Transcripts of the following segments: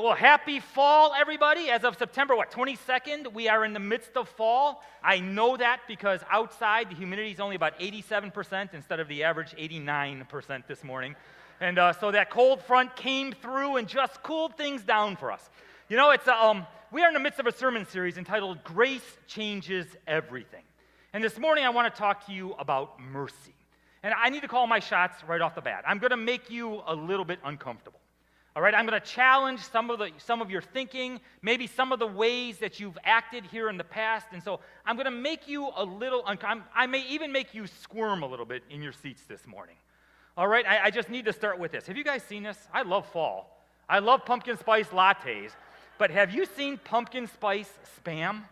Well, happy fall, everybody. As of September, 22nd, we are in the midst of fall. I know that because outside the humidity is only about 87% instead of the average 89% this morning. And so that cold front came through and just cooled things down for us. You know, we are in the midst of a sermon series entitled Grace Changes Everything. And this morning I want to talk to you about mercy. And I need to call my shots right off the bat. I'm going to make you a little bit uncomfortable. All right, I'm going to challenge some of your thinking, maybe some of the ways that you've acted here in the past. And so I'm going to make you a little uncomfortable. I may even make you squirm a little bit in your seats this morning. All right, I just need to start with this. Have you guys seen this? I love fall. I love pumpkin spice lattes. But have you seen pumpkin spice Spam?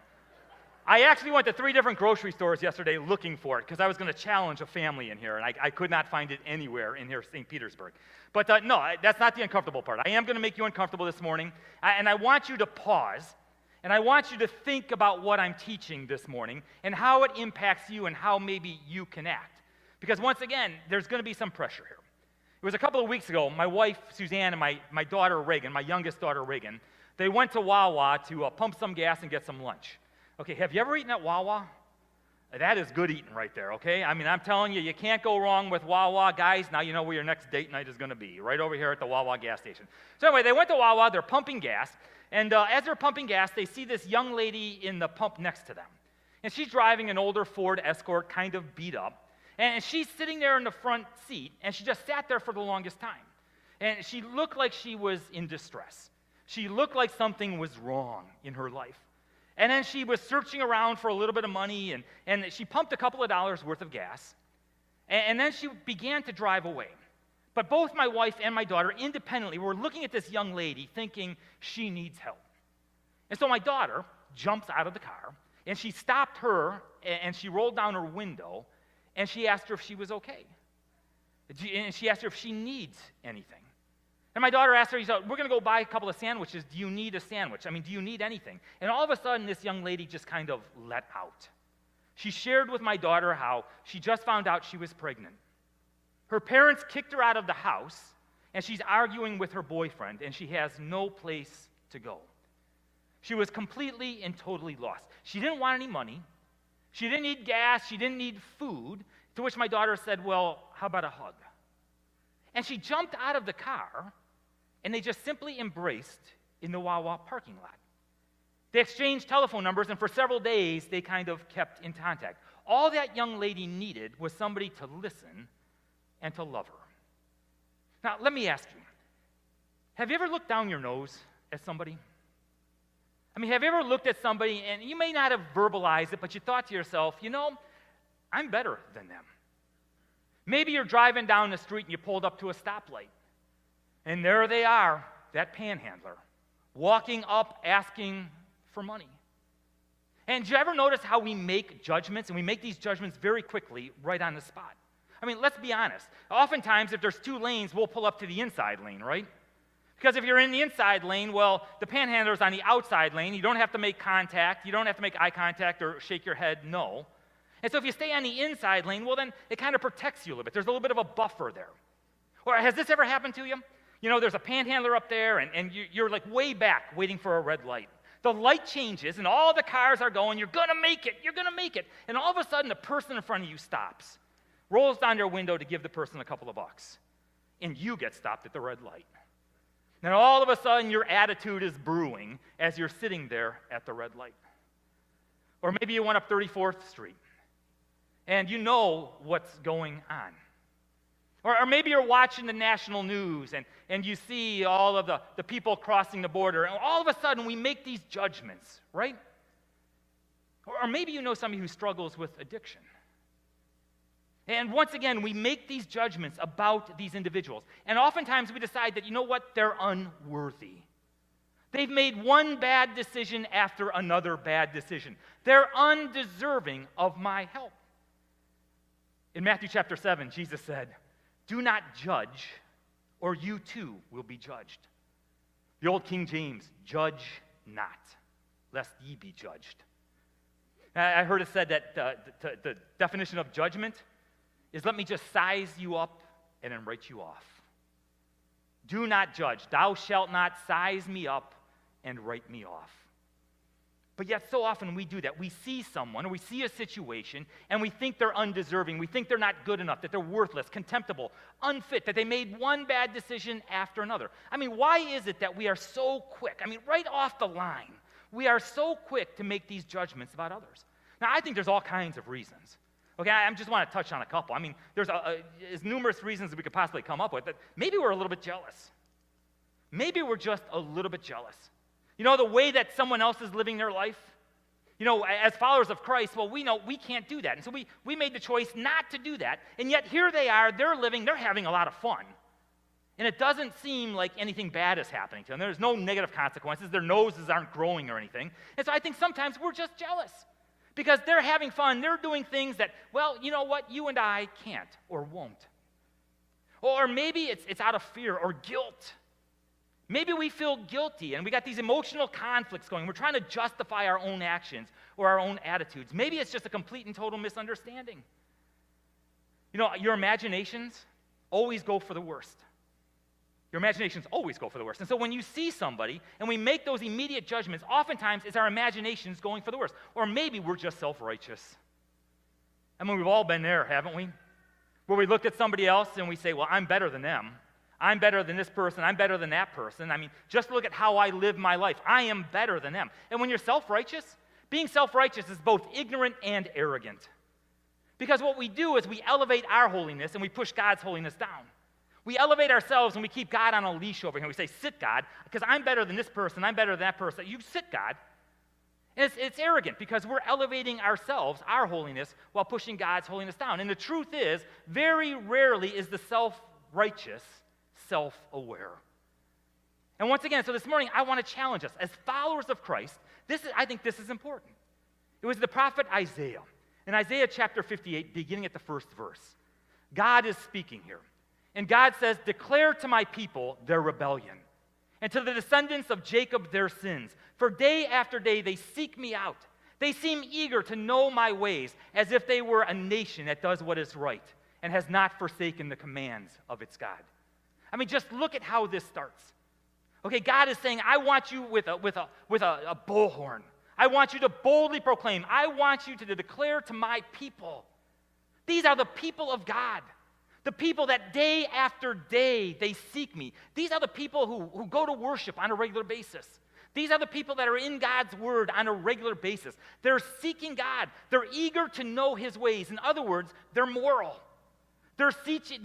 I actually went to 3 different grocery stores yesterday looking for it because I was going to challenge a family in here, and I could not find it anywhere in here, St. Petersburg. But no, that's not the uncomfortable part. I am going to make you uncomfortable this morning, and I want you to pause, and I want you to think about what I'm teaching this morning and how it impacts you and how maybe you can act. Because once again, there's going to be some pressure here. It was a couple of weeks ago, my wife, Suzanne, and my daughter, Reagan, my youngest daughter, Reagan, they went to Wawa to pump some gas and get some lunch. Okay, have you ever eaten at Wawa? That is good eating right there, okay? I mean, I'm telling you, you can't go wrong with Wawa. Guys, now you know where your next date night is going to be, right over here at the Wawa gas station. So anyway, they went to Wawa, they're pumping gas, and as they're pumping gas, they see this young lady in the pump next to them. And she's driving an older Ford Escort, kind of beat up, and she's sitting there in the front seat, and she just sat there for the longest time. And she looked like she was in distress. She looked like something was wrong in her life. And then she was searching around for a little bit of money, and she pumped a couple of dollars worth of gas, and then she began to drive away. But both my wife and my daughter independently were looking at this young lady thinking she needs help. And so my daughter jumps out of the car, and she stopped her, and she rolled down her window, and she asked her if she was okay. And she asked her if she needs anything. And my daughter asked her, he said, we're going to go buy a couple of sandwiches. Do you need a sandwich? I mean, do you need anything? And all of a sudden, this young lady just kind of let out. She shared with my daughter how she just found out she was pregnant. Her parents kicked her out of the house, and she's arguing with her boyfriend, and she has no place to go. She was completely and totally lost. She didn't want any money. She didn't need gas. She didn't need food, to which my daughter said, well, how about a hug? And she jumped out of the car, and they just simply embraced in the Wawa parking lot. They exchanged telephone numbers, and for several days, they kind of kept in contact. All that young lady needed was somebody to listen and to love her. Now, let me ask you, have you ever looked down your nose at somebody? I mean, have you ever looked at somebody, and you may not have verbalized it, but you thought to yourself, you know, I'm better than them. Maybe you're driving down the street and you pulled up to a stoplight. And there they are, that panhandler, walking up asking for money. And do you ever notice how we make judgments? And we make these judgments very quickly, right on the spot. I mean, let's be honest. Oftentimes, if there's 2 lanes, we'll pull up to the inside lane, right? Because if you're in the inside lane, well, the panhandler's on the outside lane. You don't have to make contact. You don't have to make eye contact or shake your head, no. And so if you stay on the inside lane, well, then it kind of protects you a little bit. There's a little bit of a buffer there. Or has this ever happened to you? You know, there's a panhandler up there, and you're like way back waiting for a red light. The light changes, and all the cars are going, you're going to make it, you're going to make it. And all of a sudden, the person in front of you stops, rolls down their window to give the person a couple of bucks, and you get stopped at the red light. Now, all of a sudden, your attitude is brewing as you're sitting there at the red light. Or maybe you went up 34th Street, and you know what's going on. Or maybe you're watching the national news, and you see all of the people crossing the border, and all of a sudden we make these judgments, right? Or maybe you know somebody who struggles with addiction. And once again, we make these judgments about these individuals. And oftentimes we decide that, you know what, they're unworthy. They've made one bad decision after another bad decision. They're undeserving of my help. In Matthew chapter 7, Jesus said, do not judge, or you too will be judged. The old King James, judge not, lest ye be judged. I heard it said that the definition of judgment is let me just size you up and then write you off. Do not judge. Thou shalt not size me up and write me off. But yet so often we do that. We see someone, or we see a situation, and we think they're undeserving. We think they're not good enough, that they're worthless, contemptible, unfit, that they made one bad decision after another. I mean, why is it that we are so quick? I mean, right off the line, we are so quick to make these judgments about others. Now, I think there's all kinds of reasons. Okay, I just want to touch on a couple. I mean, there's as numerous reasons that we could possibly come up with, but maybe we're a little bit jealous. Maybe we're just a little bit jealous. You know, the way that someone else is living their life, you know, as followers of Christ, well, we know we can't do that. And so we made the choice not to do that. And yet here they are, they're living, they're having a lot of fun. And it doesn't seem like anything bad is happening to them. There's no negative consequences. Their noses aren't growing or anything. And so I think sometimes we're just jealous because they're having fun. They're doing things that, well, you know what, you and I can't or won't. Or maybe it's out of fear or guilt. Maybe we feel guilty and we got these emotional conflicts going. We're trying to justify our own actions or our own attitudes. Maybe it's just a complete and total misunderstanding. You know, your imaginations always go for the worst. Your imaginations always go for the worst. And so when you see somebody and we make those immediate judgments, oftentimes it's our imaginations going for the worst. Or maybe we're just self-righteous. I mean, we've all been there, haven't we? Where we look at somebody else and we say, well, I'm better than them. I'm better than this person. I'm better than that person. I mean, just look at how I live my life. I am better than them. And when you're self-righteous, being self-righteous is both ignorant and arrogant. Because what we do is we elevate our holiness and we push God's holiness down. We elevate ourselves and we keep God on a leash over here. We say, sit, God, because I'm better than this person. I'm better than that person. You sit, God. And it's arrogant because we're elevating ourselves, our holiness, while pushing God's holiness down. And the truth is, very rarely is the self-righteous self-aware. And once again, so this morning, I want to challenge us. As followers of Christ, I think this is important. It was the prophet Isaiah. In Isaiah chapter 58, beginning at the first verse, God is speaking here. And God says, declare to my people their rebellion, and to the descendants of Jacob their sins. For day after day they seek me out. They seem eager to know my ways, as if they were a nation that does what is right and has not forsaken the commands of its God. I mean, just look at how this starts. Okay, God is saying, I want you with a bullhorn. I want you to boldly proclaim. I want you to declare to my people. These are the people of God. The people that day after day they seek me. These are the people who go to worship on a regular basis. These are the people that are in God's word on a regular basis. They're seeking God. They're eager to know his ways. In other words, they're moral. They're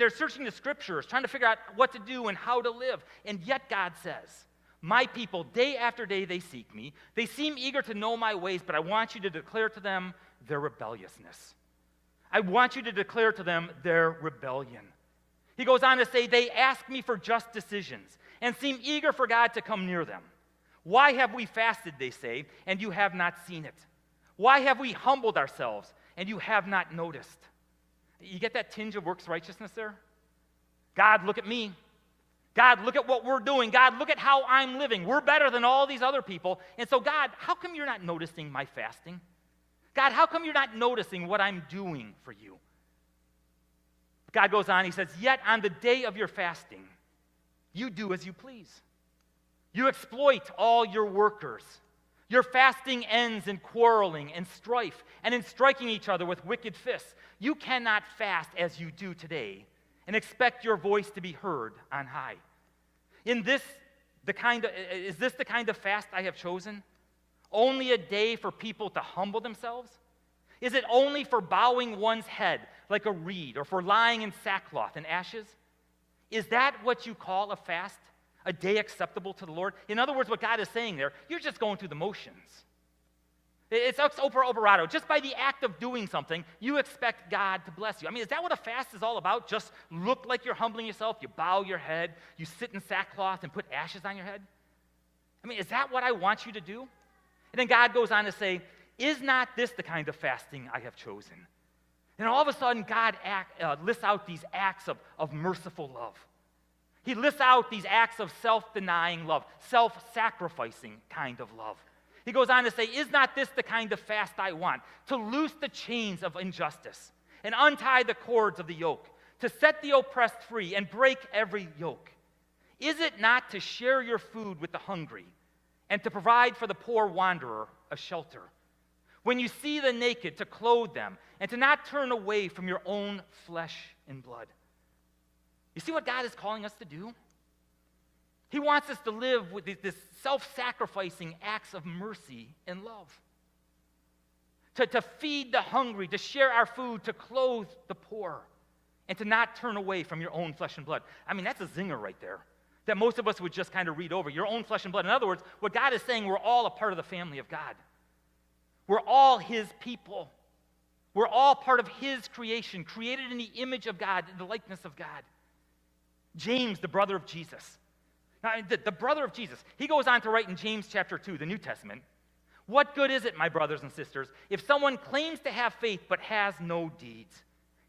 searching the scriptures, trying to figure out what to do and how to live. And yet God says, my people, day after day, they seek me. They seem eager to know my ways, but I want you to declare to them their rebelliousness. I want you to declare to them their rebellion. He goes on to say, they ask me for just decisions and seem eager for God to come near them. Why have we fasted, they say, and you have not seen it? Why have we humbled ourselves, and you have not noticed? You get that tinge of works righteousness there? God, look at me. God, look at what we're doing. God, look at how I'm living. We're better than all these other people. And so, God, how come you're not noticing my fasting? God, how come you're not noticing what I'm doing for you? God goes on, he says, yet on the day of your fasting, you do as you please. You exploit all your workers. Your fasting ends in quarreling and strife and in striking each other with wicked fists. You cannot fast as you do today and expect your voice to be heard on high. Is this the kind of fast I have chosen? Only a day for people to humble themselves? Is it only for bowing one's head like a reed or for lying in sackcloth and ashes? Is that what you call a fast? A day acceptable to the Lord? In other words, what God is saying there, you're just going through the motions. It's ex operato. Just by the act of doing something, you expect God to bless you. I mean, is that what a fast is all about? Just look like you're humbling yourself, you bow your head, you sit in sackcloth and put ashes on your head? I mean, is that what I want you to do? And then God goes on to say, is not this the kind of fasting I have chosen? And all of a sudden, God lists out these acts of merciful love. He lists out these acts of self-denying love, self-sacrificing kind of love. He goes on to say, is not this the kind of fast I want? To loose the chains of injustice and untie the cords of the yoke, to set the oppressed free and break every yoke. Is it not to share your food with the hungry and to provide for the poor wanderer a shelter? When you see the naked, to clothe them and to not turn away from your own flesh and blood. You see what God is calling us to do? He wants us to live with this self-sacrificing acts of mercy and love. To feed the hungry, to share our food, to clothe the poor, and to not turn away from your own flesh and blood. I mean, that's a zinger right there that most of us would just kind of read over. Your own flesh and blood. In other words, what God is saying, we're all a part of the family of God. We're all his people. We're all part of his creation, created in the image of God, in the likeness of God. James, the brother of Jesus. Now, the brother of Jesus, he goes on to write in James chapter 2, the New Testament, what good is it, my brothers and sisters, if someone claims to have faith but has no deeds?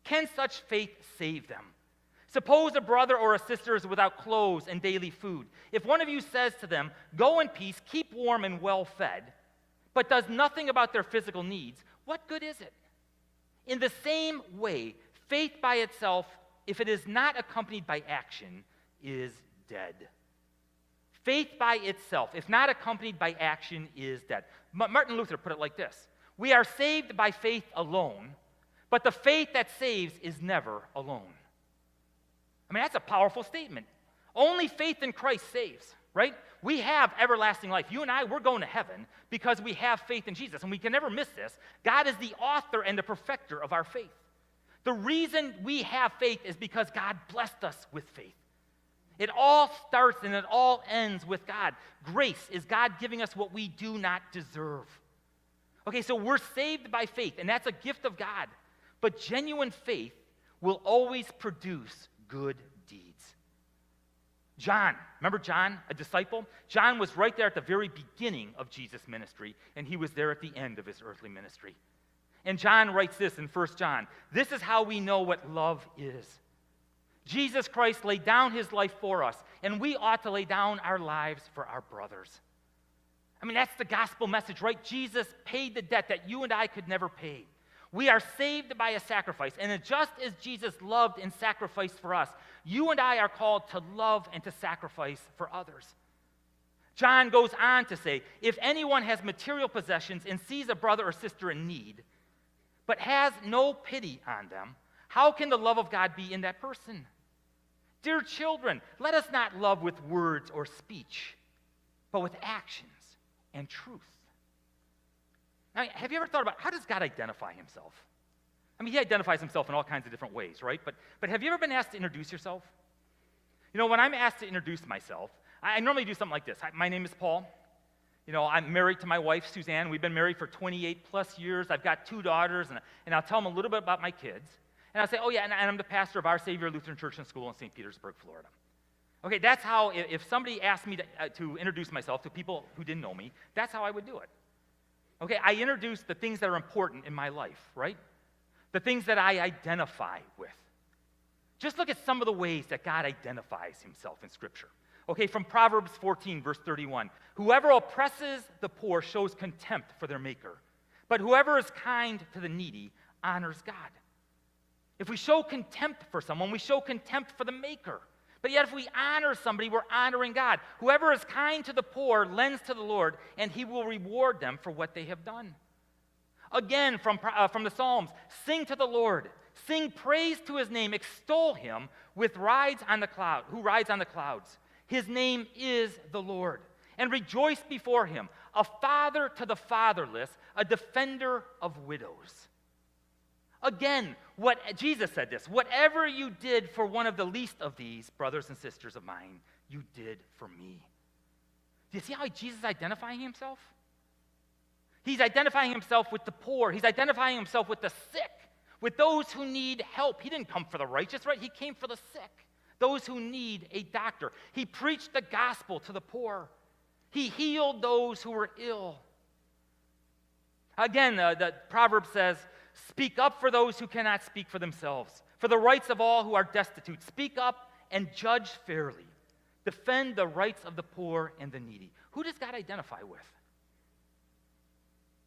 Can such faith save them? Suppose a brother or a sister is without clothes and daily food. If one of you says to them, go in peace, keep warm and well fed, but does nothing about their physical needs, what good is it? In the same way, faith by itself, if it is not accompanied by action, is dead. Faith by itself, if not accompanied by action, is dead. Martin Luther put it like this: we are saved by faith alone, but the faith that saves is never alone. I mean, that's a powerful statement. Only faith in Christ saves, right? We have everlasting life. You and I, we're going to heaven because we have faith in Jesus, and we can never miss this. God is the author and the perfecter of our faith. The reason we have faith is because God blessed us with faith. It all starts and it all ends with God. Grace is God giving us what we do not deserve. Okay, so we're saved by faith, and that's a gift of God. But genuine faith will always produce good deeds. John, remember John, a disciple? John was right there at the very beginning of Jesus' ministry, and he was there at the end of his earthly ministry. And John writes this in 1 John, this is how we know what love is. Jesus Christ laid down his life for us, and we ought to lay down our lives for our brothers. I mean, that's the gospel message, right? Jesus paid the debt that you and I could never pay. We are saved by a sacrifice, and just as Jesus loved and sacrificed for us, you and I are called to love and to sacrifice for others. John goes on to say, if anyone has material possessions and sees a brother or sister in need, but has no pity on them, how can the love of God be in that person? Dear children, let us not love with words or speech, but with actions and truth. Now, have you ever thought about how does God identify himself? I mean, he identifies himself in all kinds of different ways, right? But have you ever been asked to introduce yourself? You know, when I'm asked to introduce myself, I normally do something like this. My name is Paul. You know, I'm married to my wife, Suzanne. We've been married for 28 plus years. I've got 2 daughters, and I'll tell them a little bit about my kids. And I'll say, oh yeah, and I'm the pastor of Our Savior Lutheran Church and School in St. Petersburg, Florida. Okay, that's how, if somebody asked me to introduce myself to people who didn't know me, that's how I would do it. Okay, I introduce the things that are important in my life, right? The things that I identify with. Just look at some of the ways that God identifies himself in Scripture. Okay, from Proverbs 14, verse 31. Whoever oppresses the poor shows contempt for their maker, but whoever is kind to the needy honors God. If we show contempt for someone, we show contempt for the maker. But yet if we honor somebody, we're honoring God. Whoever is kind to the poor lends to the Lord, and he will reward them for what they have done. Again, from the Psalms, sing to the Lord. Sing praise to his name. Extol him who rides on the clouds. His name is the Lord. And rejoice before him, a father to the fatherless, a defender of widows. Again, what Jesus said this, whatever you did for one of the least of these brothers and sisters of mine, you did for me. Do you see how Jesus is identifying himself? He's identifying himself with the poor. He's identifying himself with the sick, with those who need help. He didn't come for the righteous, right? He came for the sick, those who need a doctor. He preached the gospel to the poor. He healed those who were ill. Again, the proverb says, speak up for those who cannot speak for themselves, for the rights of all who are destitute. Speak up and judge fairly. Defend the rights of the poor and the needy. Who does God identify with?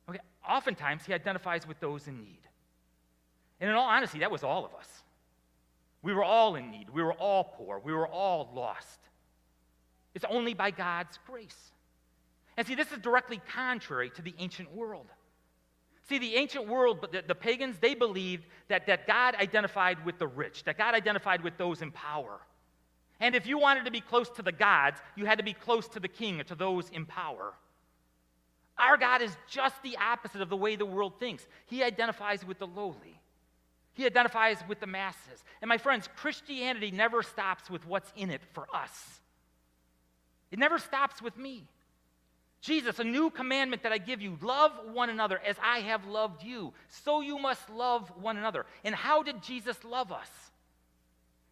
Okay, oftentimes he identifies with those in need. And in all honesty, that was all of us. We were all in need. We were all poor. We were all lost. It's only by God's grace. And see, this is directly contrary to the ancient world. See, the ancient world, the pagans, they believed that God identified with the rich, that God identified with those in power. And if you wanted to be close to the gods, you had to be close to the king or to those in power. Our God is just the opposite of the way the world thinks. He identifies with the lowly. He identifies with the masses. And my friends, Christianity never stops with what's in it for us. It never stops with me. Jesus, a new commandment that I give you, love one another as I have loved you. So you must love one another. And how did Jesus love us?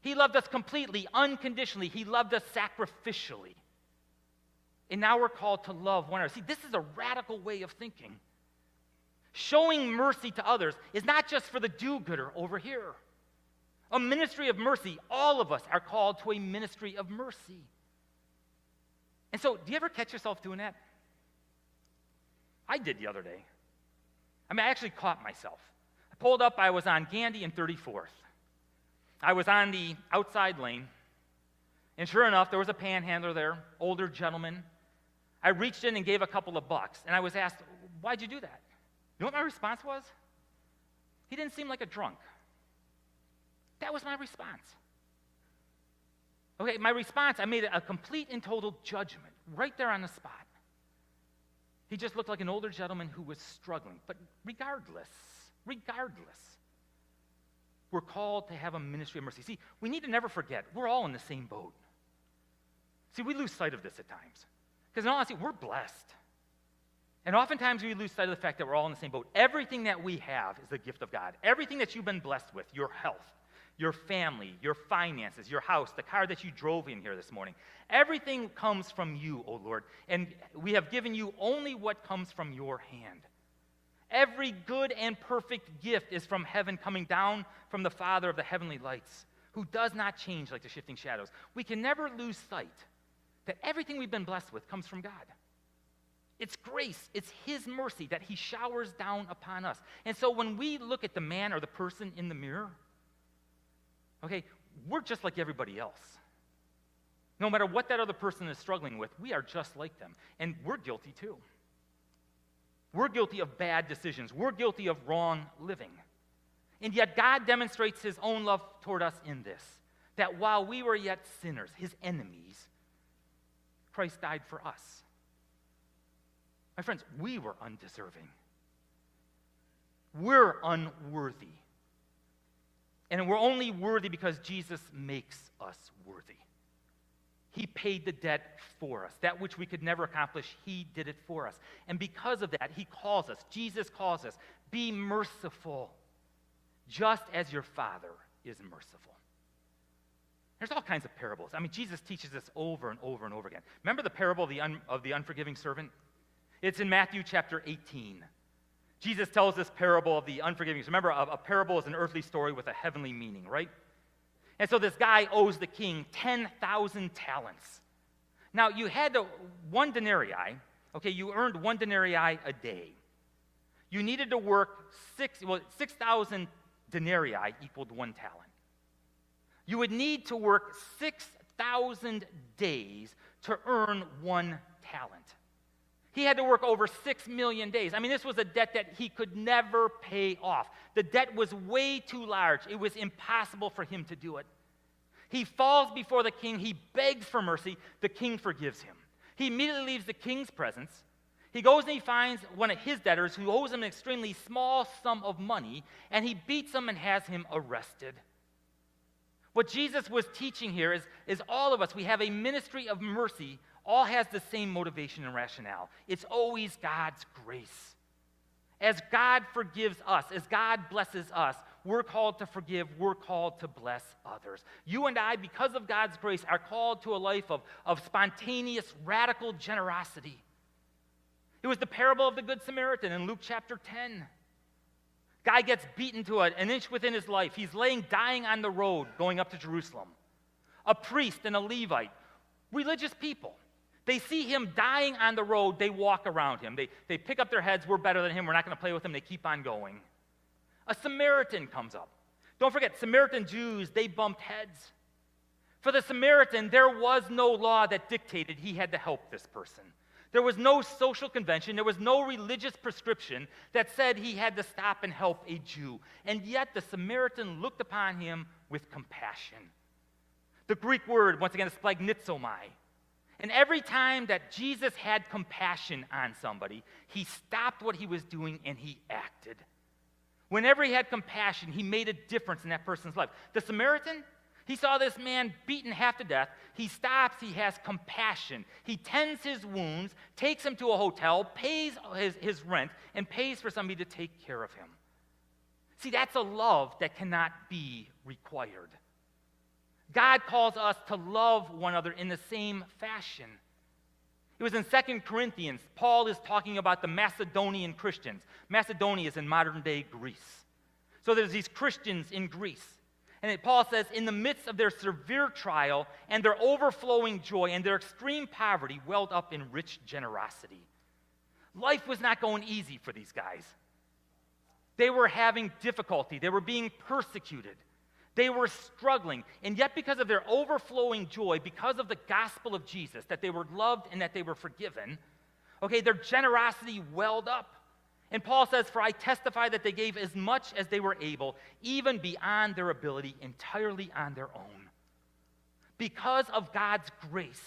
He loved us completely, unconditionally. He loved us sacrificially. And now we're called to love one another. See, this is a radical way of thinking. Showing mercy to others is not just for the do-gooder over here. A ministry of mercy, all of us are called to a ministry of mercy. And so, do you ever catch yourself doing that? I did the other day. I actually caught myself. I pulled up, I was on Gandy and 34th. I was on the outside lane, and sure enough, there was a panhandler there, older gentleman. I reached in and gave a couple of bucks, and I was asked, why'd you do that? You know what my response was? He didn't seem like a drunk. That was my response. Okay, my response, I made a complete and total judgment right there on the spot. He just looked like an older gentleman who was struggling. But regardless, we're called to have a ministry of mercy. See, we need to never forget, we're all in the same boat. See, we lose sight of this at times. Because in all honesty, we're blessed. And oftentimes we lose sight of the fact that we're all in the same boat. Everything that we have is the gift of God. Everything that you've been blessed with, your health, your family, your finances, your house, the car that you drove in here this morning, everything comes from you, O Lord. And we have given you only what comes from your hand. Every good and perfect gift is from heaven, coming down from the Father of the heavenly lights, who does not change like the shifting shadows. We can never lose sight that everything we've been blessed with comes from God. It's grace. It's His mercy that He showers down upon us. And so when we look at the man or the person in the mirror, okay, we're just like everybody else. No matter what that other person is struggling with, we are just like them. And we're guilty too. We're guilty of bad decisions. We're guilty of wrong living. And yet God demonstrates His own love toward us in this, that while we were yet sinners, His enemies, Christ died for us. My friends, we were undeserving. We're unworthy. And we're only worthy because Jesus makes us worthy. He paid the debt for us. That which we could never accomplish, He did it for us. And because of that, He calls us, Jesus calls us, be merciful, just as your Father is merciful. There's all kinds of parables. Jesus teaches this over and over and over again. Remember the parable of the unforgiving servant? It's in Matthew chapter 18. Jesus tells this parable of the unforgiving. Remember, a parable is an earthly story with a heavenly meaning, right? And so this guy owes the king 10,000 talents. Now, you had one denarii, okay, you earned 1 denarii a day. You needed to work 6,000 denarii equaled 1 talent. You would need to work 6,000 days to earn 1 talent. He had to work over 6 million days. This was a debt that he could never pay off. The debt was way too large. It was impossible for him to do it. He falls before the king. He begs for mercy. The king forgives him. He immediately leaves the king's presence. He goes and he finds one of his debtors who owes him an extremely small sum of money, and he beats him and has him arrested. What Jesus was teaching here is all of us, we have a ministry of mercy, all has the same motivation and rationale. It's always God's grace. As God forgives us, as God blesses us, we're called to forgive, we're called to bless others. You and I, because of God's grace, are called to a life of spontaneous, radical generosity. It was the parable of the Good Samaritan in Luke chapter 10. Guy gets beaten to an inch within his life. He's laying dying on the road going up to Jerusalem. A priest and a Levite, religious people, they see him dying on the road, they walk around him. They pick up their heads, we're better than him, we're not going to play with him, they keep on going. A Samaritan comes up. Don't forget, Samaritan Jews, they bumped heads. For the Samaritan, there was no law that dictated he had to help this person. There was no social convention, there was no religious prescription that said he had to stop and help a Jew. And yet the Samaritan looked upon him with compassion. The Greek word, once again, is splagnizomai. And every time that Jesus had compassion on somebody, he stopped what he was doing and he acted. Whenever he had compassion, he made a difference in that person's life. The Samaritan, he saw this man beaten half to death. He stops, he has compassion. He tends his wounds, takes him to a hotel, pays his rent, and pays for somebody to take care of him. See, that's a love that cannot be required. God calls us to love one another in the same fashion. It was in 2 Corinthians, Paul is talking about the Macedonian Christians. Macedonia is in modern-day Greece. So there's these Christians in Greece. And Paul says, in the midst of their severe trial and their overflowing joy and their extreme poverty welled up in rich generosity. Life was not going easy for these guys. They were having difficulty. They were being persecuted. They were struggling. And yet because of their overflowing joy, because of the gospel of Jesus, that they were loved and that they were forgiven, their generosity welled up. And Paul says, for I testify that they gave as much as they were able, even beyond their ability, entirely on their own. Because of God's grace,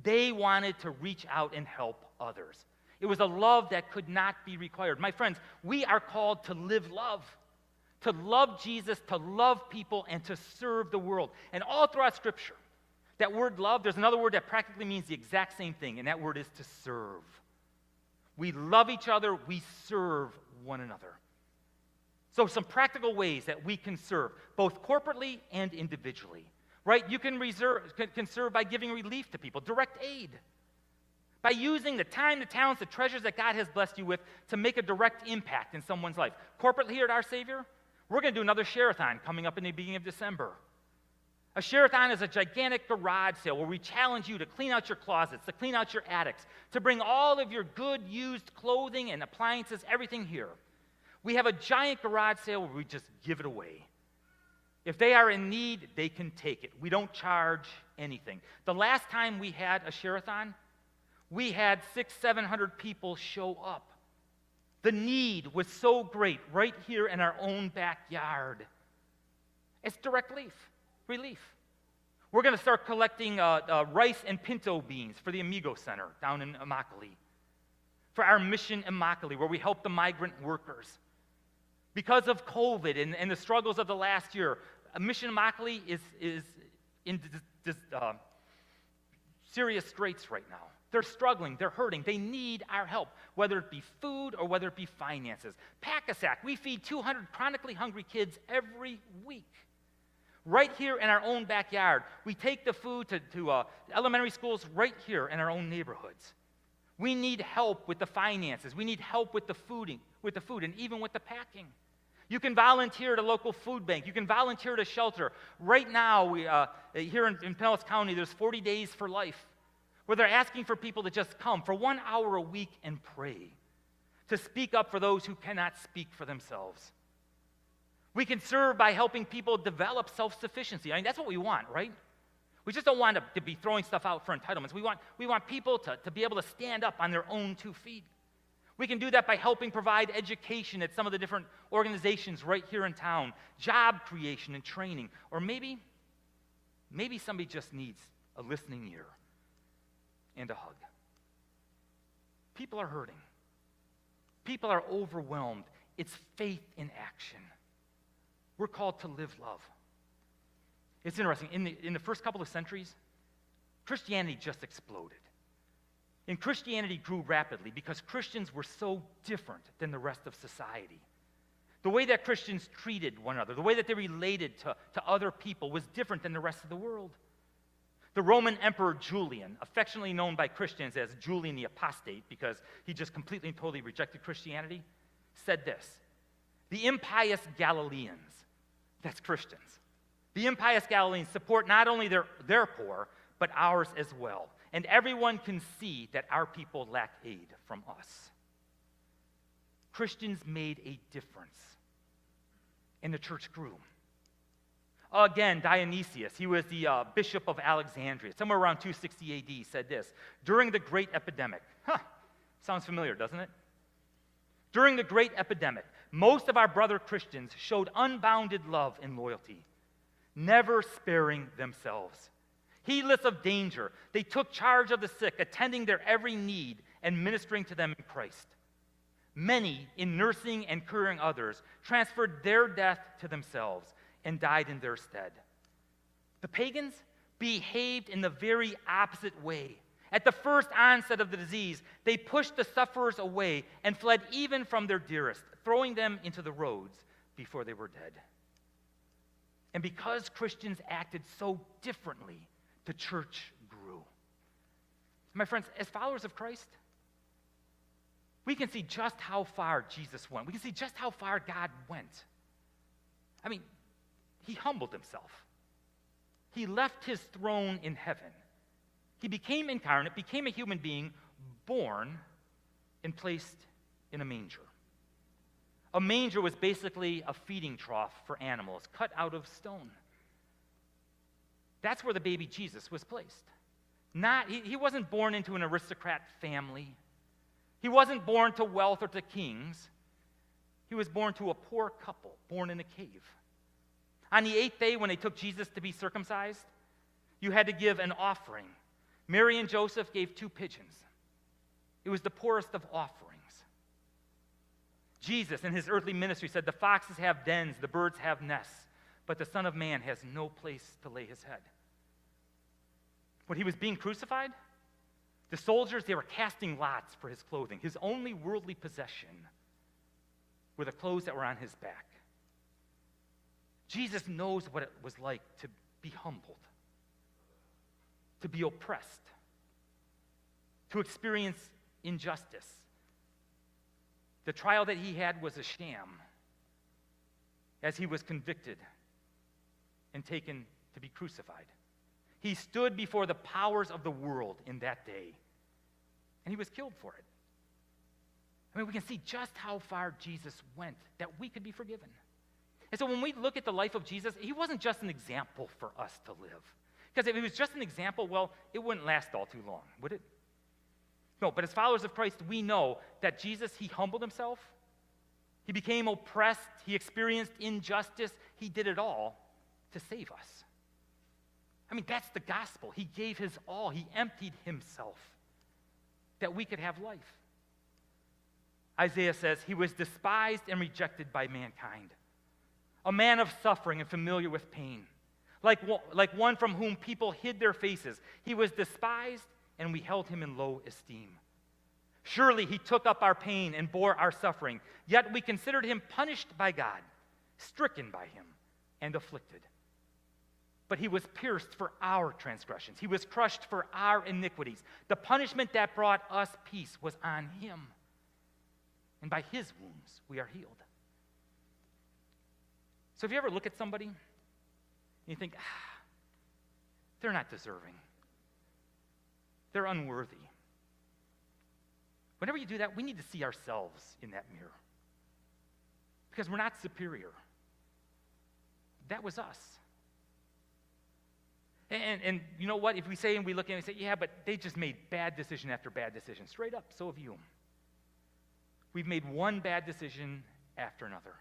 they wanted to reach out and help others. It was a love that could not be required. My friends, we are called to live love, to love Jesus, to love people, and to serve the world. And all throughout Scripture, that word love, there's another word that practically means the exact same thing, and that word is to serve. We love each other, we serve one another. So some practical ways that we can serve, both corporately and individually, right? You can serve by giving relief to people, direct aid, by using the time, the talents, the treasures that God has blessed you with to make a direct impact in someone's life. Corporately here at Our Savior, we're going to do another share-a-thon coming up in the beginning of December. A share-a-thon is a gigantic garage sale where we challenge you to clean out your closets, to clean out your attics, to bring all of your good used clothing and appliances, everything here. We have a giant garage sale where we just give it away. If they are in need, they can take it. We don't charge anything. The last time we had a share-a-thon, we had 600-700 people show up. The need was so great right here in our own backyard. It's direct relief. We're going to start collecting rice and pinto beans for the Amigo Center down in Immokalee, for our mission Immokalee, where we help the migrant workers. Because of COVID and the struggles of the last year, Mission Immokalee is in serious straits right now. They're struggling, they're hurting, they need our help, whether it be food or whether it be finances. Pack-a-sack, we feed 200 chronically hungry kids every week. Right here in our own backyard, we take the food to elementary schools right here in our own neighborhoods. We need help with the finances. We need help with the food, and even with the packing. You can volunteer at a local food bank. You can volunteer at a shelter. Right now, here in Pinellas County, there's 40 Days for Life, where they're asking for people to just come for 1 hour a week and pray, to speak up for those who cannot speak for themselves. We can serve by helping people develop self-sufficiency. I mean, that's what we want, right? We just don't want to be throwing stuff out for entitlements. We want people to be able to stand up on their own 2 feet. We can do that by helping provide education at some of the different organizations right here in town, job creation and training. Or maybe somebody just needs a listening ear and a hug. People are hurting. People are overwhelmed. It's faith in action. We're called to live love. It's interesting. In the first couple of centuries, Christianity just exploded. And Christianity grew rapidly because Christians were so different than the rest of society. The way that Christians treated one another, the way that they related to other people was different than the rest of the world. The Roman Emperor Julian, affectionately known by Christians as Julian the Apostate because he just completely and totally rejected Christianity, said this: the impious Galileans, that's Christians, the impious Galileans support not only their poor, but ours as well. And everyone can see that our people lack aid from us. Christians made a difference, and the church grew. Again, Dionysius, he was the bishop of Alexandria, somewhere around 260 AD, said this: during the great epidemic, sounds familiar, doesn't it? During the great epidemic, most of our brother Christians showed unbounded love and loyalty, never sparing themselves. Heedless of danger, they took charge of the sick, attending their every need and ministering to them in Christ. Many, in nursing and curing others, transferred their death to themselves and died in their stead. The pagans behaved in the very opposite way. At the first onset of the disease, they pushed the sufferers away and fled even from their dearest, throwing them into the roads before they were dead. And because Christians acted so differently, the church grew. My friends, as followers of Christ, we can see just how far Jesus went. We can see just how far God went. I mean, he humbled himself. He left his throne in heaven. He became incarnate, became a human being, born and placed in a manger. A manger was basically a feeding trough for animals, cut out of stone. That's where the baby Jesus was placed. He wasn't born into an aristocrat family. He wasn't born to wealth or to kings. He was born to a poor couple, born in a cave. On the 8th day, when they took Jesus to be circumcised, you had to give an offering. Mary and Joseph gave 2 pigeons. It was the poorest of offerings. Jesus, in his earthly ministry, said, "The foxes have dens, the birds have nests, but the Son of Man has no place to lay his head." When he was being crucified, the soldiers, they were casting lots for his clothing. His only worldly possession were the clothes that were on his back. Jesus knows what it was like to be humbled, to be oppressed, to experience injustice. The trial that he had was a sham as he was convicted and taken to be crucified. He stood before the powers of the world in that day, and he was killed for it. I mean, we can see just how far Jesus went that we could be forgiven. And so when we look at the life of Jesus, he wasn't just an example for us to live. Because if it was just an example, well, it wouldn't last all too long, would it? No, but as followers of Christ, we know that Jesus, he humbled himself. He became oppressed. He experienced injustice. He did it all to save us. I mean, that's the gospel. He gave his all. He emptied himself that we could have life. Isaiah says, he was despised and rejected by mankind, a man of suffering and familiar with pain. Like one from whom people hid their faces. He was despised, and we held him in low esteem. Surely he took up our pain and bore our suffering, yet we considered him punished by God, stricken by him, and afflicted. But he was pierced for our transgressions. He was crushed for our iniquities. The punishment that brought us peace was on him, and by his wounds we are healed. So if you ever look at somebody and you think, they're not deserving, they're unworthy. Whenever you do that, we need to see ourselves in that mirror, because we're not superior. That was us. And you know what? If we say and we look at it and say, yeah, but they just made bad decision after bad decision. Straight up, so have you. We've made one bad decision after another.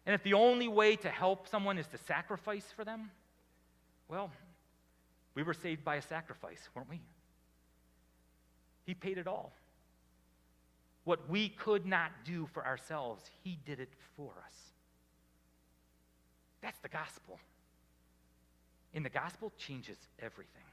And if the only way to help someone is to sacrifice for them, well, we were saved by a sacrifice, weren't we? He paid it all. What we could not do for ourselves, he did it for us. That's the gospel. And the gospel changes everything.